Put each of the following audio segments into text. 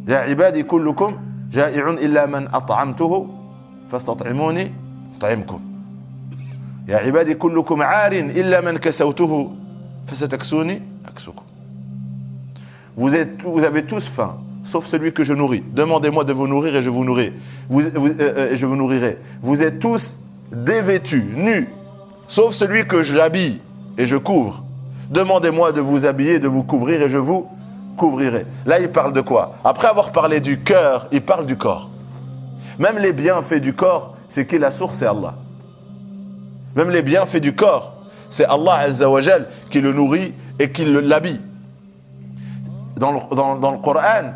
يا عبادي كلكم جائع إلا من أطعمته فاستطعموني أطعمكم. يا عبادي كلكم عار إلا من كسوته فستكسوني أكسوكم. Vous avez tous faim, sauf celui que je nourris. Demandez-moi de vous nourrir et je vous nourrirai. Je vous nourrirai. Vous êtes tous dévêtus, nus, sauf celui que j'habille et je couvre. Demandez-moi de vous habiller, de vous couvrir et je vous couvrirai. Là, il parle de quoi? Après avoir parlé du cœur, il parle du corps. Même les bienfaits du corps, c'est qui la source? C'est Allah. Même les bienfaits du corps, c'est Allah Azza wa Jal qui le nourrit et qui l'habille. Dans le Coran,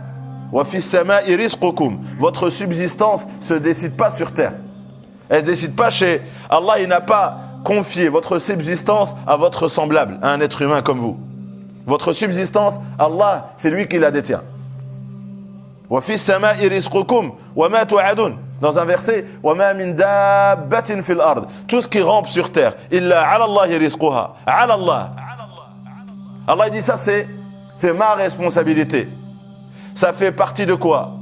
wa fis sama'i rizqukum, votre subsistance se décide pas sur terre. Elle ne décide pas chez Allah. Il n'a pas confié votre subsistance à votre semblable, à un être humain comme vous. Votre subsistance, Allah, c'est lui qui la détient. Wa fis sama'i rizqukum wa ma tu'adun. Dans un verset, wa ma min dabbatin fil ard. Tout ce qui rampe sur terre, illa 'ala Allahi rizquha. 'Ala Allah. Allah dit ça, c'est ma responsabilité. Ça fait partie de quoi?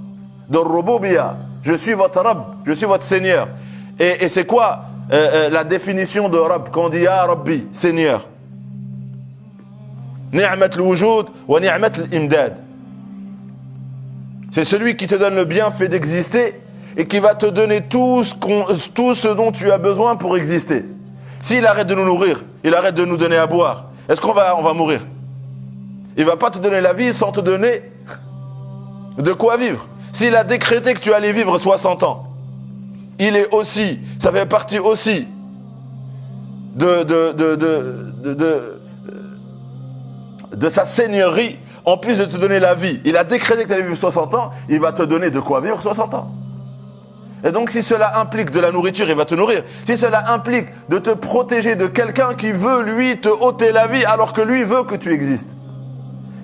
De Rububiya. Je suis votre Rabb, je suis votre Seigneur. Et c'est quoi la définition de Rabb? Quand on dit Ya Rabbi, Seigneur. Ni'mat al-wujud wa ni'mat al-imdad. C'est celui qui te donne le bienfait d'exister et qui va te donner tout ce dont tu as besoin pour exister. S'il arrête de nous nourrir, il arrête de nous donner à boire, est-ce qu'on va mourir? Il ne va pas te donner la vie sans te donner de quoi vivre. S'il a décrété que tu allais vivre 60 ans, il est aussi, ça fait partie aussi de sa seigneurie, en plus de te donner la vie. Il a décrété que tu allais vivre 60 ans, il va te donner de quoi vivre 60 ans. Et donc si cela implique de la nourriture, il va te nourrir. Si cela implique de te protéger de quelqu'un qui veut, lui, te ôter la vie alors que lui veut que tu existes,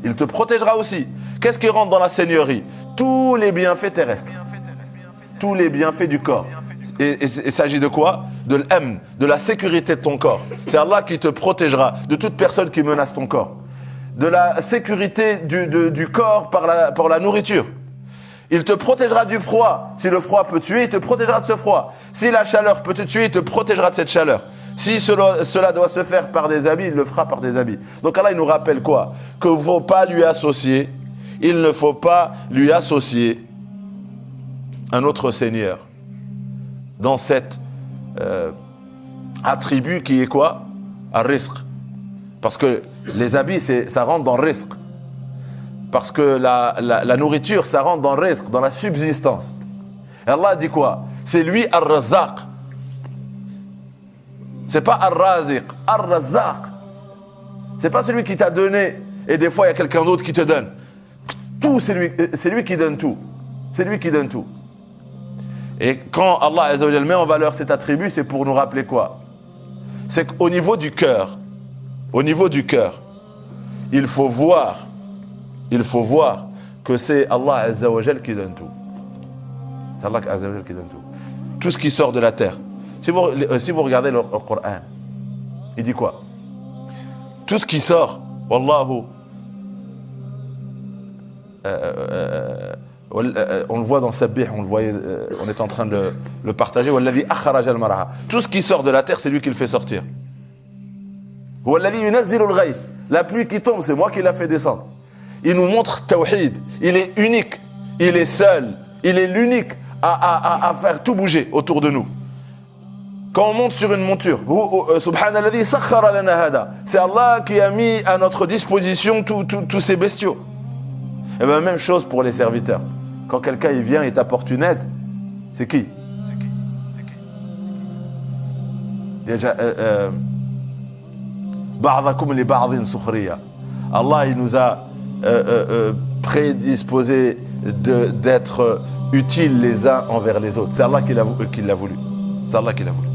il te protégera aussi. Qu'est-ce qui rentre dans la seigneurie? Tous les bienfaits terrestres. Tous les bienfaits du corps. Et il s'agit de quoi? De l'amn, de la sécurité de ton corps. C'est Allah qui te protégera de toute personne qui menace ton corps. De la sécurité du corps par la nourriture. Il te protégera du froid. Si le froid peut tuer, il te protégera de ce froid. Si la chaleur peut te tuer, il te protégera de cette chaleur. Si cela doit se faire par des habits, il le fera par des habits. Donc Allah, il nous rappelle quoi? Qu'il ne faut pas lui associer, il ne faut pas lui associer un autre Seigneur dans cet attribut qui est quoi? Ar-rizq. Parce que les habits, ça rentre dans le rizq. Parce que la nourriture, ça rentre dans le rizq, dans la subsistance. Et Allah dit quoi? C'est lui Ar-Razzaq. C'est pas Ar-Raziq, Ar-Razzaq. C'est pas celui qui t'a donné et des fois il y a quelqu'un d'autre qui te donne. Tout, c'est lui qui donne tout. C'est lui qui donne tout. Et quand Allah Azza wa Jalla met en valeur cet attribut, c'est pour nous rappeler quoi? C'est qu'au niveau du cœur, il faut voir que c'est Allah Azza wa Jalla qui donne tout. C'est Allah Azza wa Jalla qui donne tout. Tout ce qui sort de la terre. Si vous regardez le Coran, il dit quoi? Tout ce qui sort, Wallahu, on le voit dans Sabbih, on est en train de le partager. Wallazi akhraj al-mar'a. Tout ce qui sort de la terre, c'est lui qui le fait sortir. Wallazi yunazzilu al-ghayth. La pluie qui tombe, c'est moi qui l'a fait descendre. Il nous montre Tawhid. Il est unique, il est seul, il est l'unique à faire tout bouger autour de nous. Quand on monte sur une monture, Subhanalladhi sakhara lana hada. C'est Allah qui a mis à notre disposition tous ces bestiaux. Et bien même chose pour les serviteurs. Quand quelqu'un il vient et t'apporte une aide, c'est qui? Ba'dakum li ba'din sukhriya. Allah il nous a prédisposé d'être utiles les uns envers les autres. C'est Allah qui l'a voulu. C'est Allah qui l'a voulu.